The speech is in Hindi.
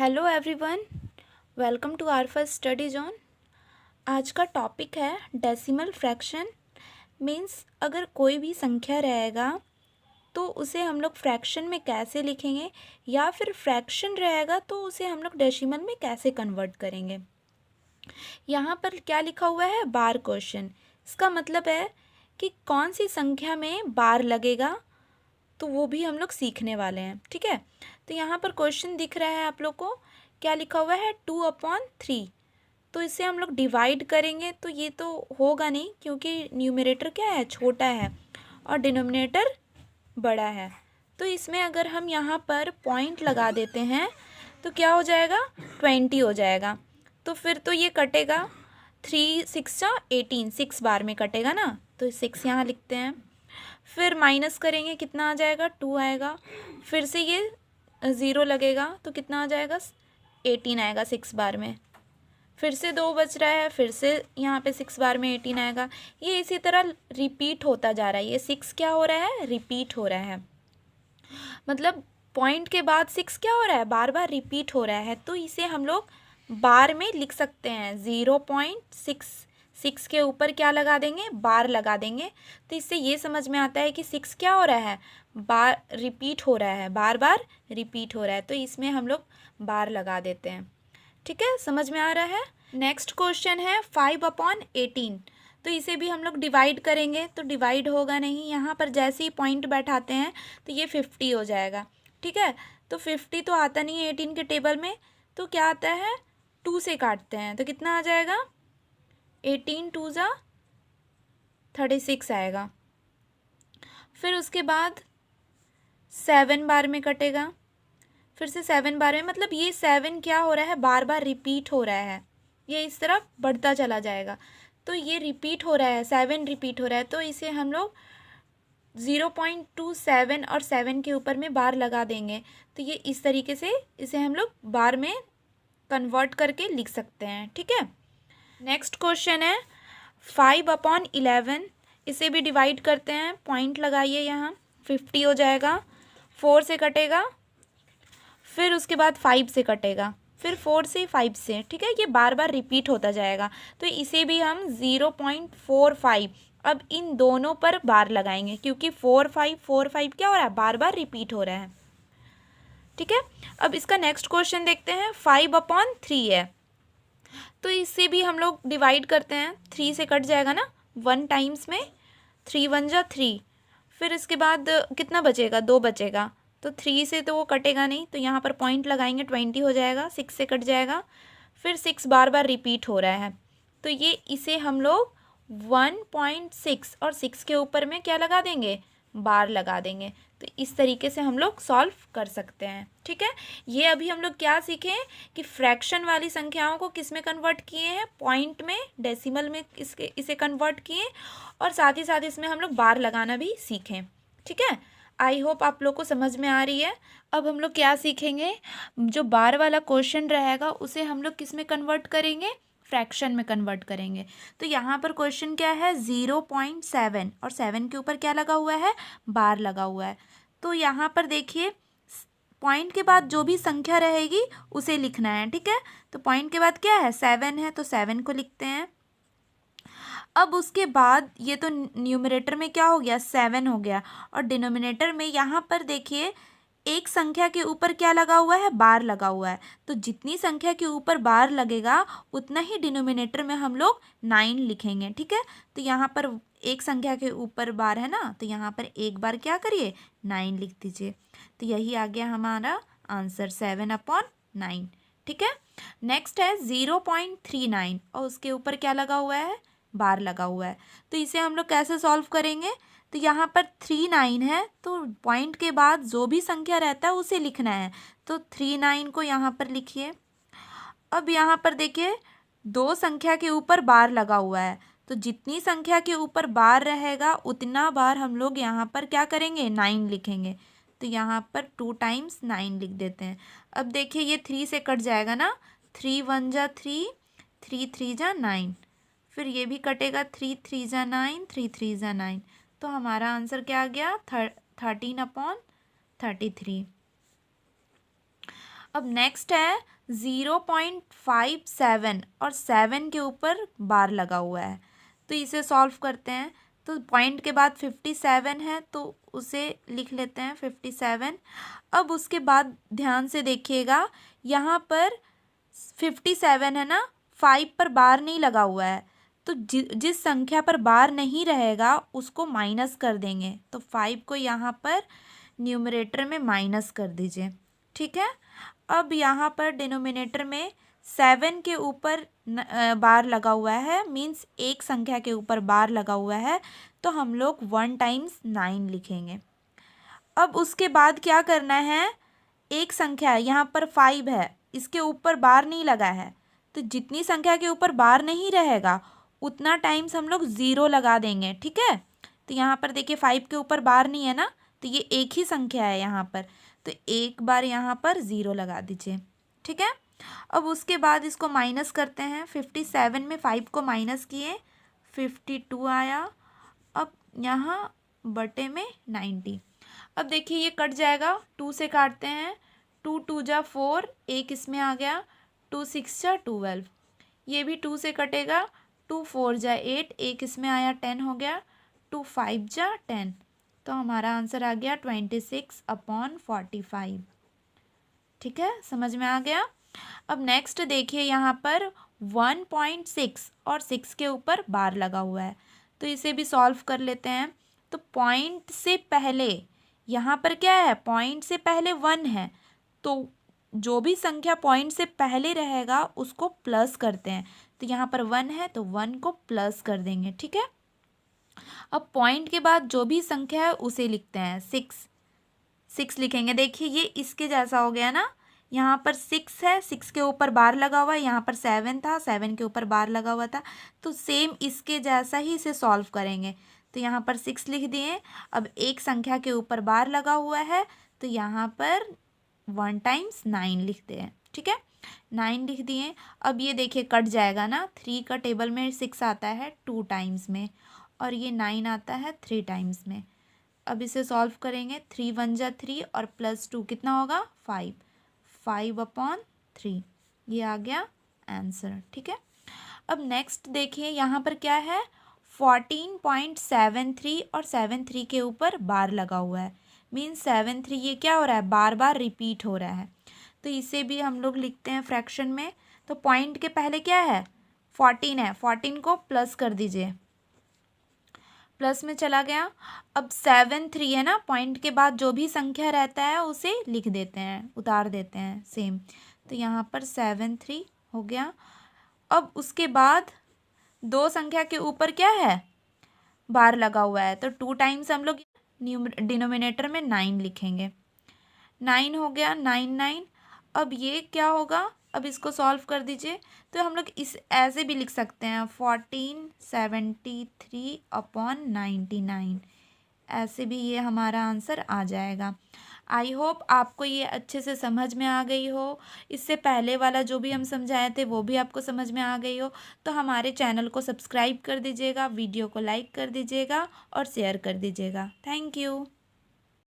Hello everyone, welcome to our first study zone. आज का टॉपिक है डेसिमल फ्रैक्शन। मीन्स अगर कोई भी संख्या रहेगा तो उसे हम लोग फ्रैक्शन में कैसे लिखेंगे, या फिर फ्रैक्शन रहेगा तो उसे हम लोग डेसिमल में कैसे कन्वर्ट करेंगे। यहाँ पर क्या लिखा हुआ है, बार क्वेश्चन। इसका मतलब है कि कौन सी संख्या में बार लगेगा, तो वो भी हम लोग सीखने वाले हैं। ठीक है, तो यहाँ पर क्वेश्चन दिख रहा है आप लोग को, क्या लिखा हुआ है 2/3। तो इसे हम लोग डिवाइड करेंगे तो ये तो होगा नहीं, क्योंकि न्यूमरेटर क्या है, छोटा है और डिनोमिनेटर बड़ा है। तो इसमें अगर हम यहाँ पर पॉइंट लगा देते हैं तो क्या हो जाएगा, 20 हो जाएगा। तो फिर तो ये कटेगा, 3 6 18, 6 बार में कटेगा ना, तो 6 यहाँ लिखते हैं। फिर माइनस करेंगे, कितना आ जाएगा, 2 आएगा। फिर से ये 0 लगेगा तो कितना आ जाएगा, 18 आएगा 6 बार में। फिर से 2 बच रहा है, फिर से यहाँ पे 6 बार में 18 आएगा। ये इसी तरह रिपीट होता जा रहा है। ये 6 क्या हो रहा है, रिपीट हो रहा है। मतलब पॉइंट के बाद 6 क्या हो रहा है, बार बार रिपीट हो रहा है। तो इसे हम लोग बार में लिख सकते हैं, 0.6। 6 के ऊपर क्या लगा देंगे, बार लगा देंगे। तो इससे ये समझ में आता है कि 6 क्या हो रहा है, बार रिपीट हो रहा है, बार बार रिपीट हो रहा है। तो इसमें हम लोग बार लगा देते हैं। ठीक है, समझ में आ रहा है। नेक्स्ट क्वेश्चन है 5/18। तो इसे भी हम लोग डिवाइड करेंगे तो डिवाइड होगा नहीं। यहाँ पर जैसे ही पॉइंट बैठाते हैं तो ये 50 हो जाएगा। ठीक है, तो 50 तो आता नहीं है 18 के टेबल में, तो क्या आता है, 2 से काटते हैं तो कितना आ जाएगा, 18 2 जा 36 आएगा। फिर उसके बाद 7 बार में कटेगा। फिर से 7 बार में, मतलब ये 7 क्या हो रहा है, बार बार रिपीट हो रहा है। ये इस तरफ बढ़ता चला जाएगा। तो ये रिपीट हो रहा है, 7 रिपीट हो रहा है। तो इसे हम लोग 0.27 और 7 के ऊपर में बार लगा देंगे। तो ये इस तरीके से इसे हम लोग बार में कन्वर्ट करके लिख सकते हैं। ठीक है, नेक्स्ट क्वेश्चन है 5/11। इसे भी डिवाइड करते हैं, पॉइंट लगाइए यहाँ, 50 हो जाएगा। 4 से कटेगा, फिर उसके बाद 5 से कटेगा, फिर 4 से 5 से। ठीक है, ये बार बार रिपीट होता जाएगा। तो इसे भी हम 0.45, अब इन दोनों पर बार लगाएंगे, क्योंकि 4 5 क्या हो रहा है, बार बार रिपीट हो रहा है। ठीक है, अब इसका नेक्स्ट क्वेश्चन देखते हैं, 5/3 है। तो इससे भी हम लोग डिवाइड करते हैं, 3 से कट जाएगा ना 1 टाइम्स में, 3 1 जा 3। फिर इसके बाद कितना बचेगा, 2 बचेगा। तो 3 से तो वो कटेगा नहीं, तो यहाँ पर पॉइंट लगाएंगे, 20 हो जाएगा। 6 से कट जाएगा, फिर 6 बार बार रिपीट हो रहा है। तो ये इसे हम लोग 1.6 और 6 के ऊपर में क्या लगा देंगे, बार लगा देंगे। तो इस तरीके से हम लोग सॉल्व कर सकते हैं। ठीक है, ये अभी हम लोग क्या सीखे कि फ्रैक्शन वाली संख्याओं को किस में कन्वर्ट किए हैं, पॉइंट में, डेसिमल में इसे कन्वर्ट किए, और साथ ही साथ इसमें हम लोग बार लगाना भी सीखें। ठीक है, आई होप आप लोग को समझ में आ रही है। अब हम लोग क्या सीखेंगे, जो बार वाला क्वेश्चन रहेगा उसे हम लोग किस में कन्वर्ट करेंगे, फ्रैक्शन में कन्वर्ट करेंगे। तो यहाँ पर क्वेश्चन क्या है, 0.7 और 7 के ऊपर क्या लगा हुआ है, बार लगा हुआ है। तो यहाँ पर देखिए, पॉइंट के बाद जो भी संख्या रहेगी उसे लिखना है। ठीक है, तो पॉइंट के बाद क्या है, 7 है, तो 7 को लिखते हैं। अब उसके बाद ये तो न्यूमरेटर में क्या हो गया, 7 हो गया, और डिनोमिनेटर में यहाँ पर देखिए एक संख्या के ऊपर क्या लगा हुआ है, बार लगा हुआ है। तो जितनी संख्या के ऊपर बार लगेगा उतना ही डिनोमिनेटर में हम लोग 9 लिखेंगे। ठीक है, तो यहाँ पर एक संख्या के ऊपर बार है ना, तो यहाँ पर एक बार क्या करिए, 9 लिख दीजिए। तो यही आ गया हमारा आंसर, 7/9। ठीक है, नेक्स्ट है 0.39 और उसके ऊपर क्या लगा हुआ है, बार लगा हुआ है। तो इसे हम लोग कैसे सॉल्व करेंगे, तो यहाँ पर 39 है, तो पॉइंट के बाद जो भी संख्या रहता है उसे लिखना है। तो 39 को यहाँ पर लिखिए। अब यहाँ पर देखिए 2 संख्या के ऊपर बार लगा हुआ है, तो जितनी संख्या के ऊपर बार रहेगा उतना बार हम लोग यहाँ पर क्या करेंगे, 9 लिखेंगे। तो यहाँ पर 2 टाइम्स 9 लिख देते हैं। अब देखिए ये 3 से कट जाएगा ना, 3 1 जा 3, 3 3 जा 9, फिर ये भी कटेगा, 3 3 जा 9, 3 3 जा 9। तो हमारा आंसर क्या आ गया, 13/33। अब नेक्स्ट है 0.57 और 7 के ऊपर बार लगा हुआ है, तो इसे सॉल्व करते हैं। तो पॉइंट के बाद 57 है तो उसे लिख लेते हैं 57। अब उसके बाद ध्यान से देखिएगा, यहाँ पर 57 है ना, 5 पर बार नहीं लगा हुआ है, तो जिस संख्या पर बार नहीं रहेगा उसको माइनस कर देंगे। तो 5 को यहाँ पर न्यूमरेटर में माइनस कर दीजिए, ठीक है। अब यहाँ पर डिनोमिनेटर में 7 के ऊपर बार लगा हुआ है, मीन्स एक संख्या के ऊपर बार लगा हुआ है, तो हम लोग 1 टाइम्स 9 लिखेंगे। अब उसके बाद क्या करना है, एक संख्या यहाँ पर 5 है, इसके ऊपर बार नहीं लगा है, तो जितनी संख्या के ऊपर बार नहीं रहेगा उतना टाइम्स हम लोग 0 लगा देंगे, ठीक है। तो यहाँ पर देखिए 5 के ऊपर बार नहीं है ना, तो ये एक ही संख्या है यहाँ पर, तो एक बार यहाँ पर 0 लगा दीजिए, ठीक है। अब उसके बाद इसको माइनस करते हैं। 57 में 5 को माइनस किए 52 आया। अब यहाँ बटे में 90। अब देखिए ये कट जाएगा, 2 से काटते हैं, 2 2 जा 4, एक इसमें आ गया, 2 6 जा 12, ये भी 2 से कटेगा, 2 4 जा 8, एक इसमें आया, 10 हो गया, 2 5 जा 10, तो हमारा आंसर आ गया 26/45। ठीक है, समझ में आ गया। अब नेक्स्ट देखिए, यहाँ पर 1.6 और 6 के ऊपर बार लगा हुआ है, तो इसे भी सॉल्व कर लेते हैं। तो पॉइंट से पहले यहाँ पर क्या है, पॉइंट से पहले 1 है, तो जो भी संख्या पॉइंट से पहले रहेगा उसको प्लस करते हैं। तो यहाँ पर 1 है तो 1 को प्लस कर देंगे, ठीक है। अब पॉइंट के बाद जो भी संख्या है उसे लिखते हैं, 6 लिखेंगे। देखिए ये इसके जैसा हो गया ना, यहाँ पर 6 है, 6 के ऊपर बार लगा हुआ है, यहाँ पर 7 था, 7 के ऊपर बार लगा हुआ था, तो सेम इसके जैसा ही इसे सॉल्व करेंगे। तो यहाँ पर 6 लिख दिए। अब एक संख्या के ऊपर बार लगा हुआ है, तो यहाँ पर 1 टाइम्स 9 लिखते हैं, ठीक है, 9 लिख दिए। अब ये देखिए कट जाएगा ना, 3 का टेबल में 6 आता है 2 टाइम्स में, और ये 9 आता है 3 टाइम्स में। अब इसे सॉल्व करेंगे, 3 1 जा 3 और +2 कितना होगा, 5/3, ये आ गया आंसर, ठीक है। अब नेक्स्ट देखिए, यहाँ पर क्या है, 14.73 और 73 के ऊपर बार लगा हुआ है, मीन्स 73 ये क्या हो रहा है, बार बार रिपीट हो रहा है, तो इसे भी हम लोग लिखते हैं फ्रैक्शन में। तो पॉइंट के पहले क्या है, 14 है, 14 को प्लस कर दीजिए, प्लस में चला गया। अब 73 है ना, पॉइंट के बाद जो भी संख्या रहता है उसे लिख देते हैं, उतार देते हैं सेम। तो यहाँ पर 73 हो गया। अब उसके बाद दो संख्या के ऊपर क्या है, बार लगा हुआ है, तो 2 टाइम्स हम लोग डिनोमिनेटर में 9 लिखेंगे, 9 हो गया, 9 9। अब ये क्या होगा, अब इसको सॉल्व कर दीजिए। तो हम लोग इस ऐसे भी लिख सकते हैं, 1473/99, ऐसे भी ये हमारा आंसर आ जाएगा। आई होप आपको ये अच्छे से समझ में आ गई हो। इससे पहले वाला जो भी हम समझाए थे वो भी आपको समझ में आ गई हो, तो हमारे चैनल को सब्सक्राइब कर दीजिएगा, वीडियो को लाइक कर दीजिएगा और शेयर कर दीजिएगा। Thank you.